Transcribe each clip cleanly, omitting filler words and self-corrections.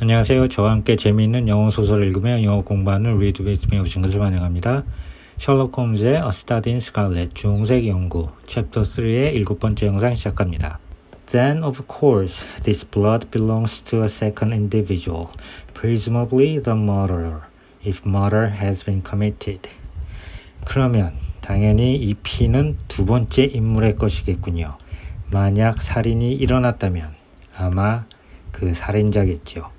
안녕하세요. 저와 함께 재미있는 영어 소설을 읽으며 영어 공부하는 Read With Me 오신 것을 환영합니다. 셜록 홈즈의 A Study in Scarlet 주홍색 연구 챕터 3의 7번째 영상 시작합니다. Then of course this blood belongs to a second individual, presumably the murderer, if murder has been committed. 그러면 당연히 이 피는 두 번째 인물의 것이겠군요. 만약 살인이 일어났다면 아마 그 살인자겠죠.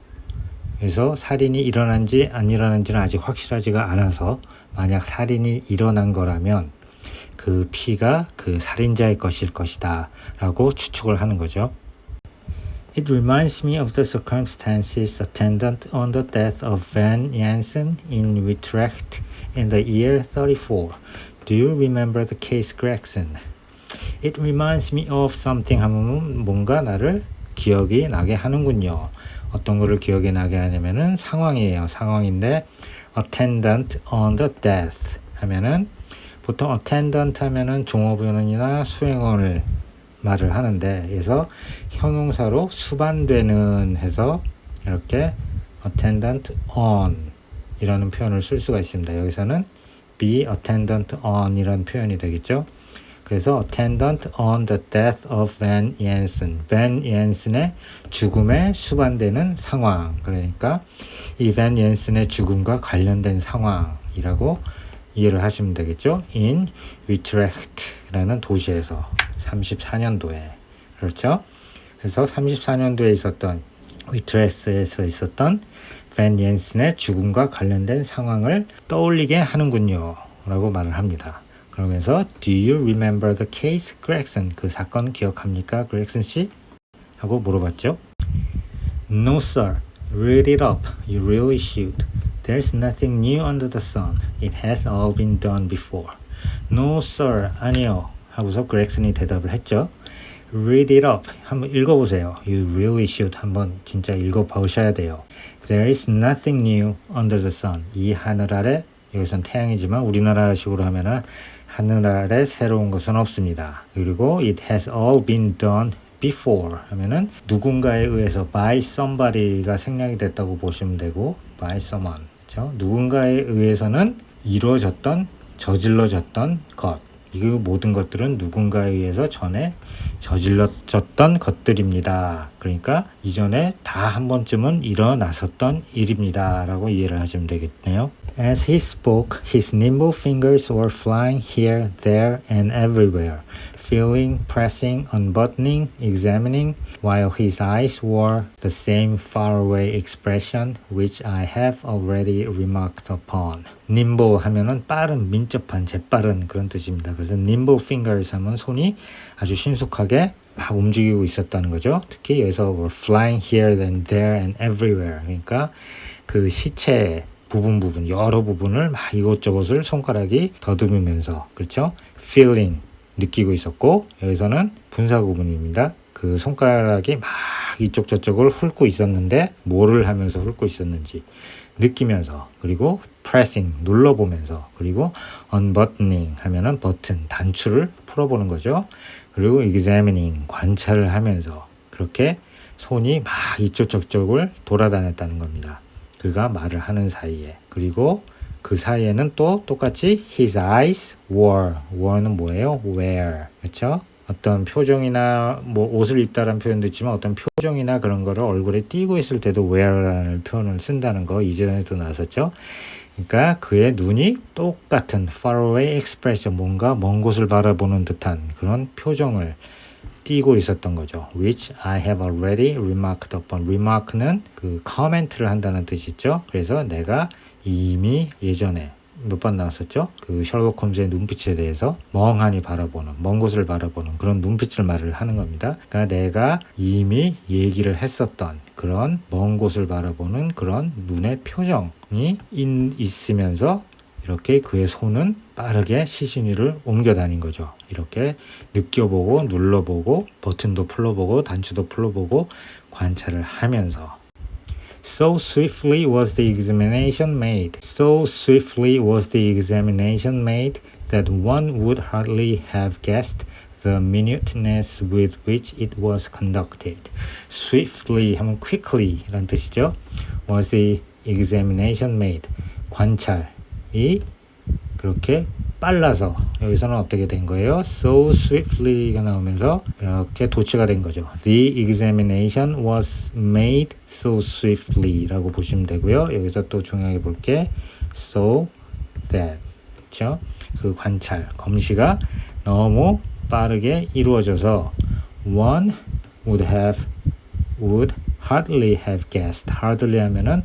그래서 살인이 일어난지 안 일어난지는 아직 확실하지가 않아서 만약 살인이 일어난 거라면 그 피가 그 살인자의 것일 것이다 라고 추측을 하는 거죠. It reminds me of the circumstances attendant on the death of Van Jansen in Utrecht in the year 34. Do you remember the case, Gregson? It reminds me of something 하면 뭔가 나를 기억이 나게 하는군요. 어떤 거를 기억이 나게 하냐면은 상황이에요. 상황인데 attendant on the death 하면은 보통 attendant 하면은 종업원이나 수행원을 말을 하는데 그래서 형용사로 수반되는 해서 이렇게 attendant on 이라는 표현을 쓸 수가 있습니다. 여기서는 be attendant on 이라는 표현이 되겠죠. 그래서 attendant on the death of Van Jansen. Van Jansen의 죽음에 수반되는 상황. 그러니까 이 Van Jansen의 죽음과 관련된 상황이라고 이해를 하시면 되겠죠. In Utrecht라는 도시에서 34년도에 그렇죠. 그래서 34년도에 있었던 위트렉스에서 있었던 Van Jansen의 죽음과 관련된 상황을 떠올리게 하는군요. 라고 말을 합니다. 그러면서 Do you remember the case, Gregson? 그 사건 기억합니까, Gregson 씨? 하고 물어봤죠. No, sir. Read it up. You really should. There's nothing new under the sun. It has all been done before. No, sir. 아니요. 하고서 Gregson이 대답을 했죠. Read it up. 한번 읽어보세요. You really should. 한번 진짜 읽어보셔야 돼요. There is nothing new under the sun. 이 하늘 아래 여기선 태양이지만 우리나라식으로 하면은 하늘 아래 새로운 것은 없습니다. 그리고 it has all been done before 하면은 누군가에 의해서 by somebody가 생략이 됐다고 보시면 되고 by someone 그렇죠? 누군가에 의해서는 이루어졌던 저질러졌던 것 이 모든 것들은 누군가에 의해서 전에 저질러졌던 것들입니다. 그러니까 이전에 다 한 번쯤은 일어났었던 일입니다. 라고 이해를 하시면 되겠네요. As he spoke, his nimble fingers were flying here, there, and everywhere, feeling, pressing, unbuttoning, examining, while his eyes wore the same faraway expression which I have already remarked upon. nimble 하면은 빠른, 민첩한, 재빠른 그런 뜻입니다. 그래서 nimble fingers 하면 손이 아주 신속하게 막 움직이고 있었다는 거죠. 특히 여기서 were flying here, and there, and everywhere. 그러니까 그 시체 부분 여러 부분을 막 이곳저곳을 손가락이 더듬으면서 그렇죠? feeling 느끼고 있었고 여기서는 분사 구문입니다. 그 손가락이 막 이쪽 저쪽을 훑고 있었는데 뭐를 하면서 훑고 있었는지 느끼면서 그리고 pressing 눌러보면서 그리고 unbuttoning 하면은 버튼 단추를 풀어보는 거죠. 그리고 examining 관찰을 하면서 그렇게 손이 막 이쪽 저쪽을 돌아다녔다는 겁니다. 그가 말을 하는 사이에 그리고 그 사이에는 또 똑같이 his eyes were는 뭐예요? wear 그렇죠? 어떤 표정이나 뭐 옷을 입다라는 표현도 있지만 어떤 표정이나 그런 거를 얼굴에 띄고 있을 때도 wear라는 표현을 쓴다는 거 이전에도 나왔었죠. 그러니까 그의 눈이 똑같은 faraway expression 뭔가 먼 곳을 바라보는 듯한 그런 표정을 띄고 있었던 거죠. Which I have already remarked upon. remark는 그 커멘트를 한다는 뜻이죠. 그래서 내가 이미 예전에 몇 번 나왔었죠. 그 셜록 홈즈의 눈빛에 대해서 멍하니 바라보는 먼 곳을 바라보는 그런 눈빛을 말을 하는 겁니다. 그러니까 내가 이미 얘기를 했었던 그런 먼 곳을 바라보는 그런 눈의 표정이 있으면서 이렇게 그의 손은 빠르게 시신위를 옮겨 다닌 거죠. 이렇게 느껴보고 눌러보고 버튼도 풀러보고 단추도 풀러보고 관찰을 하면서 So swiftly was the examination made. So swiftly was the examination made that one would hardly have guessed the minuteness with which it was conducted. Swiftly 하면 quickly 라는 뜻이죠. was the examination made? 관찰이 그렇게 빨라서 여기서는 어떻게 된 거예요? So swiftly가 나오면서 이렇게 도치가 된 거죠. The examination was made so swiftly 라고 보시면 되고요. 여기서 또 중요하게 볼 게 so that, 그렇죠? 그 관찰, 검시가 너무 빠르게 이루어져서 one would hardly have guessed. hardly 하면은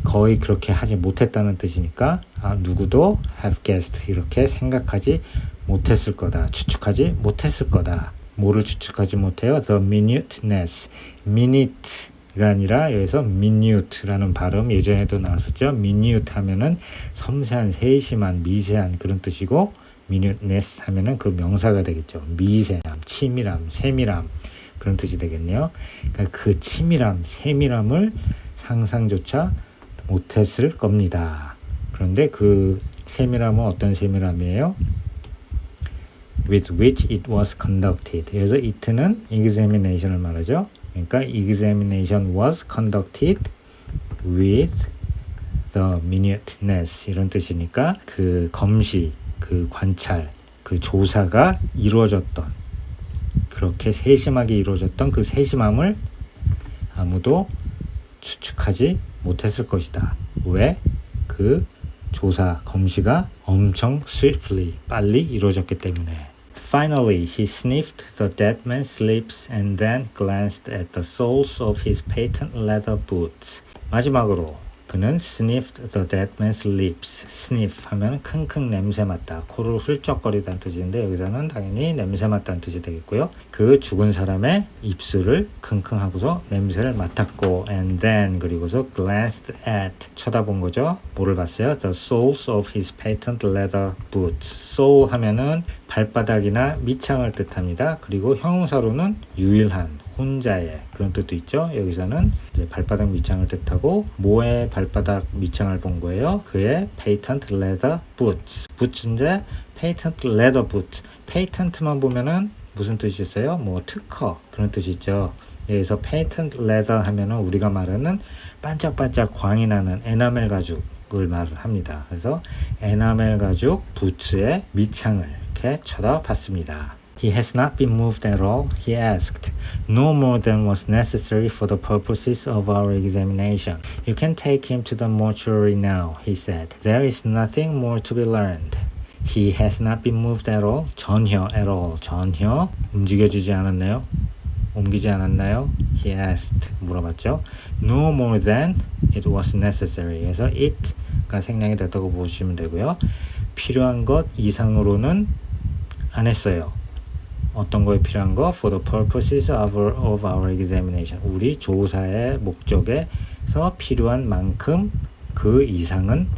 거의 그렇게 하지 못했다는 뜻이니까 누구도 have guessed 이렇게 생각하지 못했을 거다. 추측하지 못했을 거다. 뭐를 추측하지 못해요? The minuteness. minute가 아니라 여기서 minute라는 발음 예전에도 나왔었죠. minute 하면은 섬세한, 세심한, 미세한 그런 뜻이고 minuteness 하면은 그 명사가 되겠죠. 미세함, 치밀함, 세밀함 그런 뜻이 되겠네요. 그러니까 그 치밀함, 세밀함을 상상조차 못했을 겁니다. 그런데 그 세밀함은 어떤 세밀함이에요? With which it was conducted. 그래서 it는 examination을 말하죠. 그러니까 examination was conducted with the minuteness 이런 뜻이니까 그 검시, 그 관찰, 그 조사가 이루어졌던 그렇게 세심하게 이루어졌던 그 세심함을 아무도 추측하지 못했을 것이다. 왜? 그 조사, 검시가 엄청 swiftly, 빨리 이루어졌기 때문에. Finally, he sniffed the dead man's lips and then glanced at the soles of his patent leather boots. 마지막으로 그는 sniffed the dead man's lips. sniff 하면 킁킁 냄새 맡다, 코를 훌쩍거리다는 뜻인데 여기서는 당연히 냄새 맡다는 뜻이 되겠고요. 그 죽은 사람의 입술을 킁킁 하고서 냄새를 맡았고 and then 그리고서 glanced at 쳐다본 거죠. 뭐를 봤어요? The soles of his patent leather boots. sole 하면은 발바닥이나 밑창을 뜻합니다. 그리고 형용사로는 유일한, 혼자의 그런 뜻도 있죠. 여기서는 이제 발바닥 밑창을 뜻하고 뭐의 발바닥 밑창을 본 거예요? 그의 patent leather boots. boots인데 patent leather boots. patent만 보면은 무슨 뜻이 있어요? 뭐 특허 그런 뜻이 있죠. 여기서 patent leather 하면은 우리가 말하는 반짝반짝 광이 나는 에나멜 가죽을 말을 합니다. 그래서 에나멜 가죽 부츠의 밑창을 이렇게 쳐다봤습니다. He has not been moved at all, he asked. No more than was necessary for the purposes of our examination. You can take him to the mortuary now, he said. There is nothing more to be learned. He has not been moved at all. 전혀, at all. 전혀 움직여지지 않았나요? 옮기지 않았나요? He asked. 물어봤죠. No more than it was necessary. 그래서 it가 생략이 됐다고 보시면 되고요. 필요한 것 이상으로는 안 했어요. 어떤 거에 필요한 거? For the purposes of our examination. 우리 조사의 목적에서 필요한 만큼 그 이상은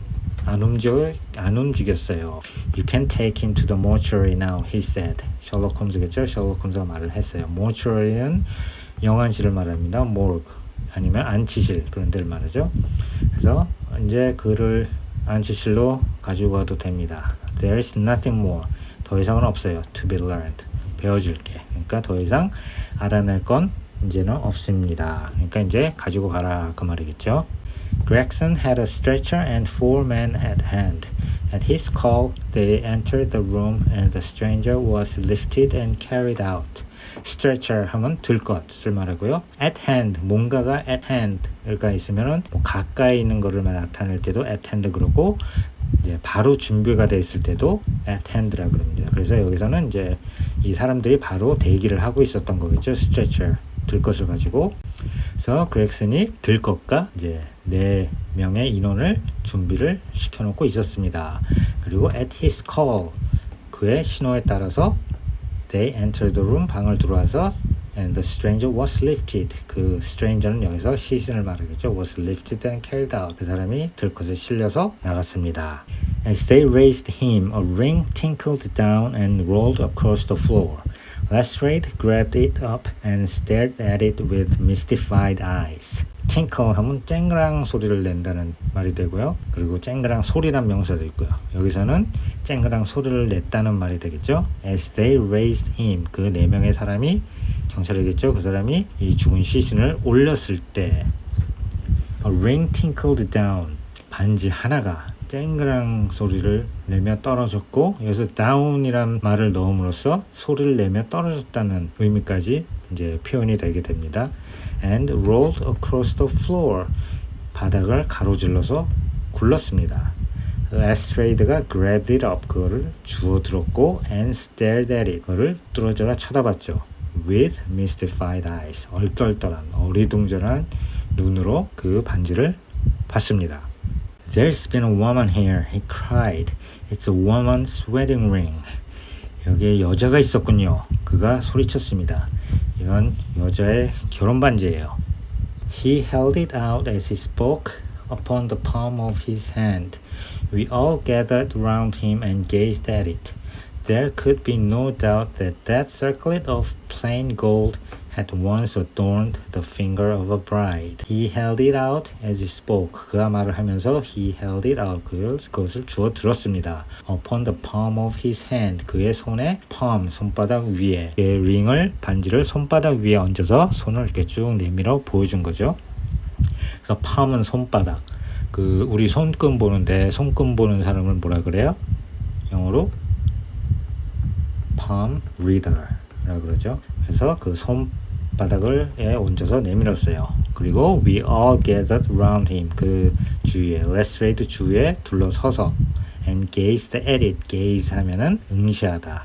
안 움직였어요. You can take him to the mortuary now, he said. 셜록 홈즈겠죠? 셜록 홈즈가 말을 했어요. mortuary는 영안실을 말합니다. morgue 아니면 안치실 그런 데를 말하죠. 그래서 이제 그를 안치실로 가지고 가도 됩니다. There is nothing more. 더 이상은 없어요. To be learned. 배워줄게. 그러니까 더 이상 알아낼 건 이제는 없습니다. 그러니까 이제 가지고 가라 그 말이겠죠. Gregson had a stretcher and 4 men at hand. At his call, they entered the room and the stranger was lifted and carried out. stretcher 하면 들 것을 말하고요. at hand, 뭔가가 at hand가 있으면은 뭐 가까이 있는 거를 나타낼 때도 at hand 그러고 이제 바로 준비가 돼 있을 때도 at hand라 그럽니다. 그래서 여기서는 이제 이 사람들이 바로 대기를 하고 있었던 거겠죠. stretcher, 들 것을 가지고. 그래서 그렉슨이 들 것과 이제 4명의 인원을 준비를 시켜놓고 있었습니다. 그리고 at his call, 그의 신호에 따라서 they entered the room, 방을 들어와서 and the stranger was lifted. 그 stranger는 여기서 시신을 말하겠죠. was lifted and carried out. 그 사람이 들것에 실려서 나갔습니다. As they raised him, a ring tinkled down and rolled across the floor. Lestrade grabbed it up and stared at it with mystified eyes. tinkle 하면 쨍그랑 소리를 낸다는 말이 되고요. 그리고 쨍그랑 소리란 명사도 있고요. 여기서는 쨍그랑 소리를 냈다는 말이 되겠죠. As they raised him, 그 4명의 사람이 경찰이겠죠. 그 사람이 이 죽은 시신을 올렸을 때 A ring tinkled down. 반지 하나가 쨍그랑 소리를 내며 떨어졌고, 여기서 down이란 말을 넣음으로써 소리를 내며 떨어졌다는 의미까지 이제 표현이 되게 됩니다. And rolled across the floor. 바닥을 가로질러서 굴렀습니다. Lestrade가 grabbed it up. 그거를 주워 들었고, and stared at it. 그거를 뚫어져라 쳐다봤죠. With mystified eyes. 얼떨떨한 어리둥절한 눈으로 그 반지를 봤습니다. There's been a woman here, he cried. It's a woman's wedding ring. 여기에 여자가 있었군요. 그가 소리쳤습니다. 이건 여자의 결혼 반지예요. He held it out as he spoke upon the palm of his hand. We all gathered round him and gazed at it. There could be no doubt that that circlet of plain gold had once adorned the finger of a bride. He held it out as he spoke. 그가 말을 하면서 he held it out. 그것을 주워 들었습니다. Upon the palm of his hand. 그의 손에 palm, 손바닥 위에 그 링을, 반지를 손바닥 위에 얹어서 손을 이렇게 쭉 내밀어 보여준 거죠. 그래서 palm은 손바닥. 우리 손금 보는데 손금 보는 사람을 뭐라 그래요? 영어로 palm reader라고 그러죠. 그래서 그 손바닥을 얹어서 내밀었어요. 그리고 we all gathered round him. 그 주위에, Lestrade 주위에 둘러서서 and gazed at it. gaze 하면은 응시하다.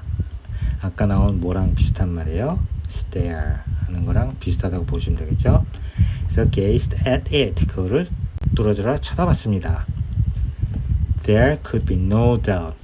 아까 나온 뭐랑 비슷한 말이에요? stare 하는 거랑 비슷하다고 보시면 되겠죠. 그래서 gazed at it. 그거를 뚫어져라 쳐다봤습니다. There could be no doubt.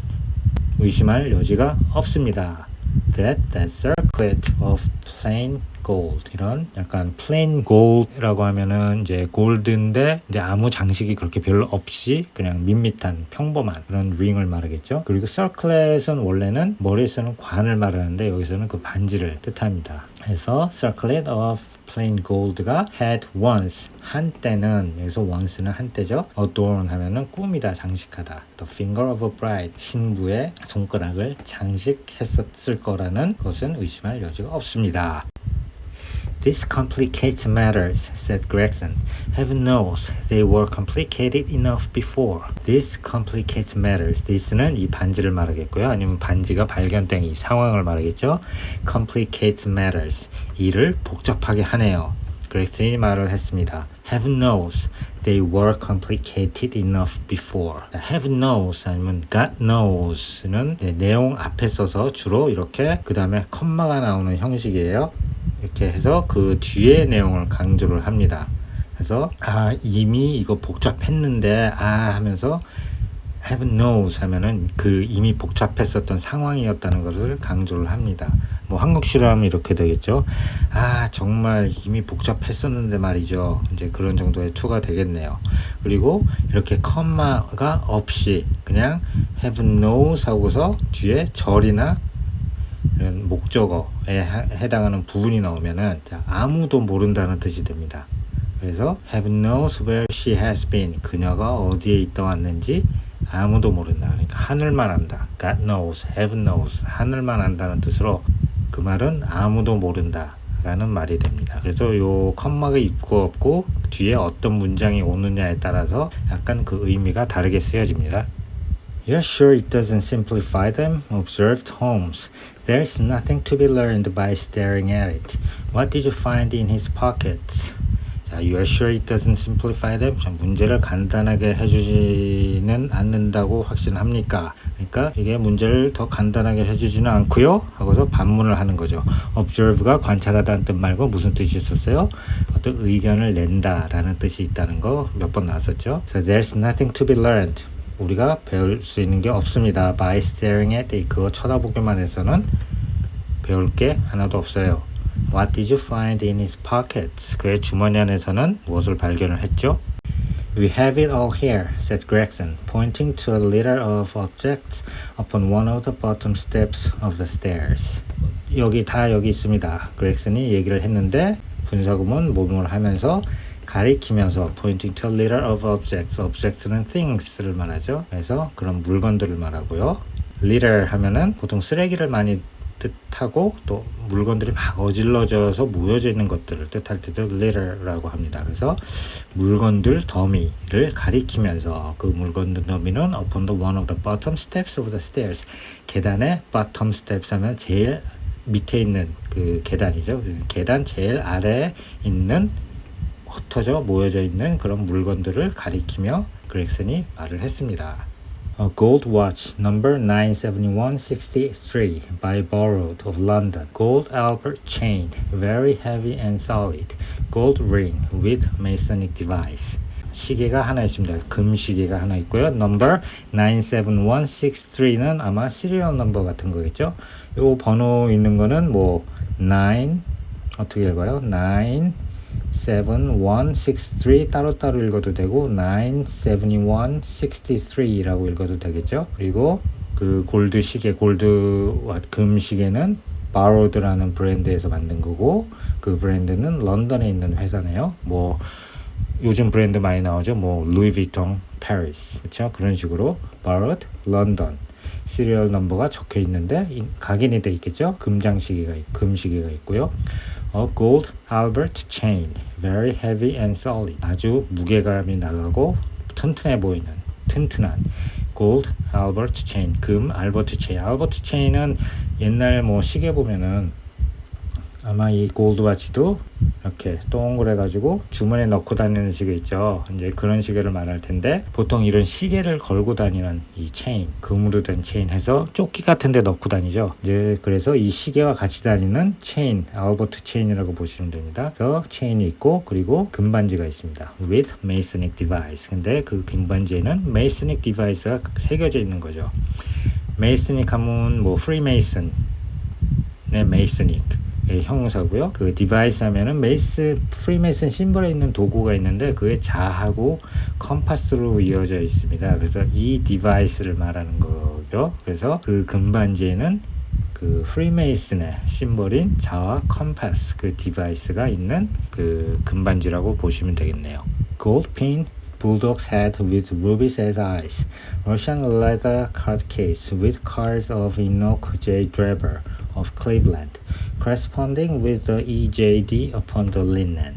의심할 여지가 없습니다. That circlet of plain gold. 이런 약간 plain gold라고 하면은 이제 골드인데 이제 아무 장식이 그렇게 별로 없이 그냥 밋밋한 평범한 그런 링을 말하겠죠. 그리고 circlet은 원래는 머리에 쓰는 관을 말하는데 여기서는 그 반지를 뜻합니다. 그래서 circlet of plain gold가 had once, 한때는, 여기서 once는 한때죠. adorn 하면은 꾸미다, 장식하다. The finger of a bride, 신부의 손가락을 장식했었을 거라는 것은 의심할 여지가 없습니다. This complicates matters, said Gregson. Heaven knows they were complicated enough before. This complicates matters. This는 이 반지를 말하겠고요. 아니면 반지가 발견된 이 상황을 말하겠죠. Complicates matters. 일을 복잡하게 하네요. 그렉슨이 말을 했습니다. Heaven knows they were complicated enough before. Heaven knows 아니면 God knows는 내용 앞에 써서 주로 이렇게 그 다음에 컴마가 나오는 형식이에요. 이렇게 해서 그 뒤에 내용을 강조를 합니다. 그래서 이미 이거 복잡했는데 하면서 Heaven knows 하면은 그 이미 복잡했었던 상황이었다는 것을 강조를 합니다. 뭐 한국식으로 하면 이렇게 되겠죠. 정말 이미 복잡했었는데 말이죠. 이제 그런 정도의 투가 되겠네요. 그리고 이렇게 컴마가 없이 그냥 Heaven knows 하고서 뒤에 절이나 이런 목적어에 해당하는 부분이 나오면은 아무도 모른다는 뜻이 됩니다. 그래서 Heaven knows where she has been. 그녀가 어디에 있다 왔는지 아무도 모른다. 그러니까 하늘만 안다. God knows, Heaven knows. 하늘만 안다는 뜻으로 그 말은 아무도 모른다 라는 말이 됩니다. 그래서 요 컴마가 있고 없고 뒤에 어떤 문장이 오느냐에 따라서 약간 그 의미가 다르게 쓰여집니다. You're sure it doesn't simplify them? Observed Holmes. There's nothing to be learned by staring at it. What did you find in his pockets? You're sure it doesn't simplify them? 문제를 간단하게 해주지는 않는다고 확신합니까? 그러니까 이게 문제를 더 간단하게 해주지는 않고요 하고서 반문을 하는 거죠. Observe가 관찰하다는 뜻 말고 무슨 뜻이 있었어요? 어떤 의견을 낸다 라는 뜻이 있다는 거 몇 번 나왔었죠. So there's nothing to be learned. 우리가 배울 수 있는 게 없습니다. By staring at it. 그거 쳐다보기만 해서는 배울 게 하나도 없어요. What did you find in his pockets? 그의 주머니 안에서는 무엇을 발견을 했죠? We have it all here, said Gregson, pointing to a litter of objects upon one of the bottom steps of the stairs. 여기 있습니다. 그렉슨이 얘기를 했는데 분사구문 뭐뭐를 하면서 가리키면서 pointing to a litter of objects. objects는 things를 말하죠. 그래서 그런 물건들을 말하고요. litter 하면은 보통 쓰레기를 많이 뜻하고 또 물건들이 막 어질러져서 모여져 있는 것들을 뜻할 때도 litter라고 합니다. 그래서 물건들 더미를 가리키면서 그 물건들 더미는 upon the one of the bottom steps of the stairs. 계단의 bottom steps 하면 제일 밑에 있는 그 계단이죠. 계단 제일 아래에 있는 흩어져 모여져 있는 그런 물건들을 가리키며 그렉슨이 말을 했습니다. A gold watch number 97163 by borrowed of London. Gold Albert chain, very heavy and solid. Gold ring with Masonic device. 시계가 하나 있습니다. 금 시계가 하나 있고요. Number 97163는 아마 시리얼 넘버 같은 거겠죠. 요 번호 있는 거는 뭐 9 어떻게 읽어요? 97163 따로따로 읽어도 되고 97163라고 읽어도 되겠죠. 그리고 그 골드 시계, 금 시계는 borrowed라는 브랜드에서 만든 거고 그 브랜드는 런던에 있는 회사네요. 뭐 요즘 브랜드 많이 나오죠. 뭐 루이비통, 파리스, 그렇죠? 그런 식으로 borrowed, 런던 시리얼 넘버가 적혀 있는데 각인이 돼 있겠죠. 금 시계가 있고요. A gold Albert chain, very heavy and solid. 아주 무게감이 나가고 튼튼해 보이는 튼튼한 gold Albert chain, 금 알버트 체인. 알버트 체인은 옛날 뭐 시계 보면은 아마 이 골드 와치도 이렇게 동그래 가지고 주머니에 넣고 다니는 시계 있죠. 이제 그런 시계를 말할 텐데 보통 이런 시계를 걸고 다니는 이 체인, 금으로 된 체인 해서 조끼 같은 데 넣고 다니죠. 이제 그래서 이 시계와 같이 다니는 체인, 알버트 체인이라고 보시면 됩니다. 그래서 체인이 있고 그리고 금반지가 있습니다. With Masonic device. 근데 그 금반지에는 Masonic device가 새겨져 있는 거죠. Masonic 하면 뭐 Freemason, 네, Masonic 형용사고요. 그 디바이스 하면은 프리메이슨 심벌에 있는 도구가 있는데 그게 자하고 컴파스로 이어져 있습니다. 그래서 이 디바이스를 말하는 거죠. 그래서 그 금반지에는 그 프리메이슨의 심벌인 자와 컴파스 그 디바이스가 있는 그 금반지라고 보시면 되겠네요. Gold pin Bulldog's head with rubies as eyes. Russian leather card case with cards of Enoch J. Draper of Cleveland, corresponding with the EJD upon the linen.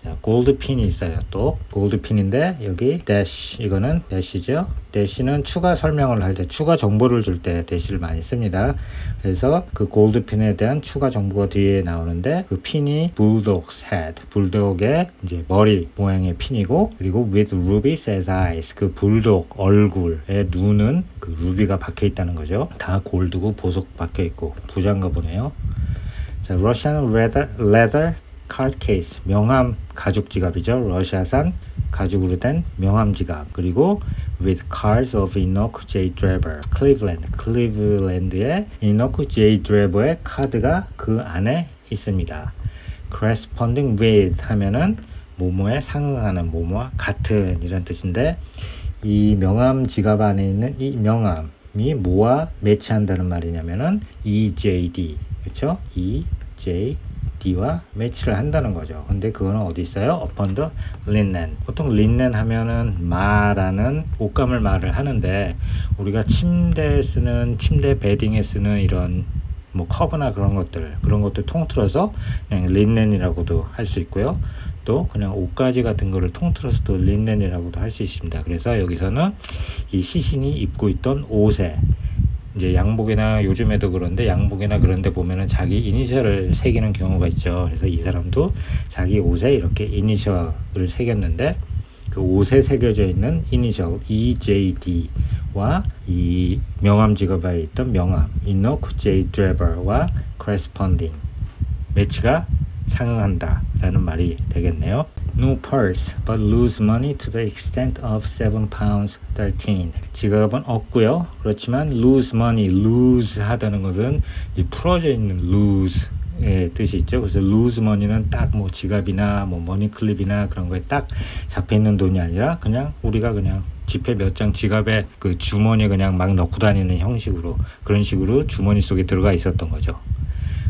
자, 골드핀이 있어요. 또 골드핀인데 여기 dash, 이거는 dash죠. dash는 추가 설명을 할 때, 추가 정보를 줄 때 dash를 많이 씁니다. 그래서 그 골드핀에 대한 추가 정보가 뒤에 나오는데 그 핀이 bulldog's head, 불독의 이제 머리 모양의 핀이고, 그리고 with rubies as eyes, 그 불독 얼굴에 눈은 그 루비가 박혀 있다는 거죠. 다 골드고 보석 박혀 있고 부자인가 보네요. 자, Russian leather card case, 명함 가죽 지갑이죠. 러시아산 가죽으로 된 명함 지갑. 그리고 with cards of Enoch J. Draper, 클리블랜드의 Enoch J. Draper의 카드가 그 안에 있습니다. corresponding with 하면은 뭐뭐에 상응하는, 뭐뭐와 같은 이런 뜻인데, 이 명함 지갑 안에 있는 이 명함이 뭐와 매치한다는 말이냐면은 EJD, 그렇죠? EJD와 매치를 한다는 거죠. 근데 그거는 어디 있어요? upon the linen. 보통 linen 하면은 마라는 옷감을 말을 하는데, 우리가 침대 베딩에 쓰는 이런 뭐 커브나 그런 것들 통틀어서 그냥 린넨이라고도 할 수 있고요. 또 그냥 옷가지 같은 거를 통틀어서 또 린넨이라고도 할 수 있습니다. 그래서 여기서는 이 시신이 입고 있던 옷에, 이제 양복이나 요즘에도 그런데 양복이나 그런데 보면은 자기 이니셜을 새기는 경우가 있죠. 그래서 이 사람도 자기 옷에 이렇게 이니셜을 새겼는데, 그 옷에 새겨져 있는 이니셜 EJD와 이 명함 지갑에 있던 명함 Enoch J. Draper와 corresponding, 매치가 상응한다 라는 말이 되겠네요. No purse, but lose money to the extent of £7.13. 지갑은 없고요. 그렇지만 lose money, lose 하다는 것은 이제 풀어져 있는 lose 의 뜻이 있죠. 그래서 lose money는 딱 뭐 지갑이나 뭐 머니클립이나 그런 거에 딱 잡혀 있는 돈이 아니라 그냥 우리가 그냥 지폐 몇 장 지갑에 그 주머니에 그냥 막 넣고 다니는 형식으로, 그런 식으로 주머니 속에 들어가 있었던 거죠.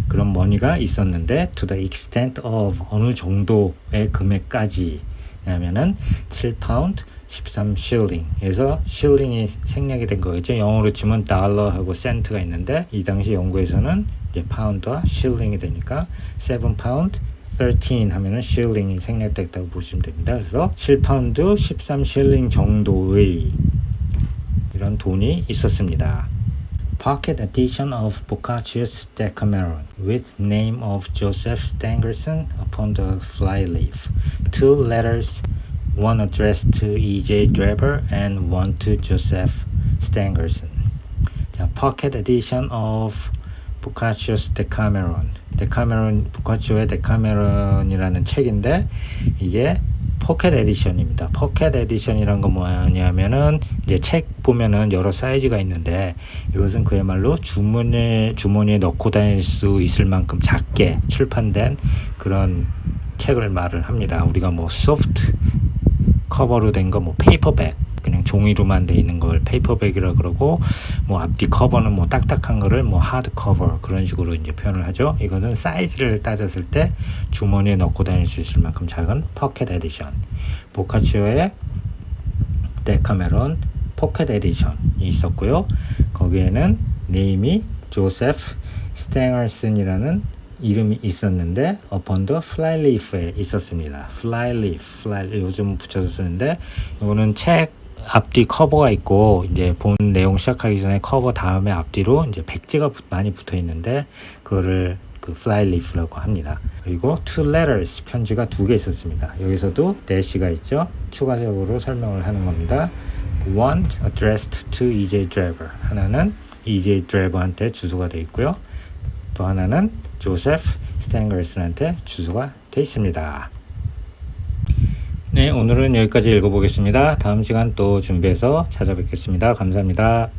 그런 머니가 있었는데 to the extent of, 어느 정도의 금액까지 냐면은 7파운드 13실링에서 실링이 생략이 된 거겠죠. 영어로 치면 달러하고 센트가 있는데 이 당시 영국에서는 이제 파운드와 실링이 되니까 7파운드 13 하면은 실링이 생략됐다고 보시면 됩니다. 그래서 7파운드 13실링 정도의 이런 돈이 있었습니다. Pocket edition of Boccaccio's Decameron with name of Joseph Stangerson upon the flyleaf. 2 letters, one addressed to E.J. Dreber and one to Joseph Stangerson. 자, Pocket edition of Boccaccio's Decameron. 보카치오의 데카메론이라는 책인데 이게 포켓 에디션입니다. 포켓 에디션이란 건 뭐냐면은 이제 책 보면은 여러 사이즈가 있는데 이것은 그야말로 주머니에 넣고 다닐 수 있을 만큼 작게 출판된 그런 책을 말을 합니다. 우리가 뭐 소프트 커버로 된 거 뭐 페이퍼백 그냥 종이로만 돼 있는 걸 페이퍼백이라 그러고 뭐 앞뒤 커버는 뭐 딱딱한 거를 뭐 하드 커버 그런 식으로 이제 표현을 하죠. 이것은 사이즈를 따졌을 때 주머니에 넣고 다닐 수 있을 만큼 작은 포켓 에디션. 보카치오의 데카메론 포켓 에디션이 있었고요. 거기에는 네임이 조세프 스탱얼슨이라는 이름이 있었는데 upon the flyleaf에 있었습니다. flyleaf 요즘 붙여서 쓰는데 이거는 책 앞뒤 커버가 있고 이제 본 내용 시작하기 전에 커버 다음에 앞뒤로 이제 백지가 많이 붙어 있는데 그거를 그 flyleaf라고 합니다. 그리고 two letters 편지가 2개 있었습니다. 여기서도 dash가 있죠. 추가적으로 설명을 하는 겁니다. One addressed to E.J. Dreber. 하나는 E.J. Dreber한테 주소가 되어 있고요. 또 하나는 조세프 스탱거슨한테 주소가 되어 있습니다. 네, 오늘은 여기까지 읽어보겠습니다. 다음 시간 또 준비해서 찾아뵙겠습니다. 감사합니다.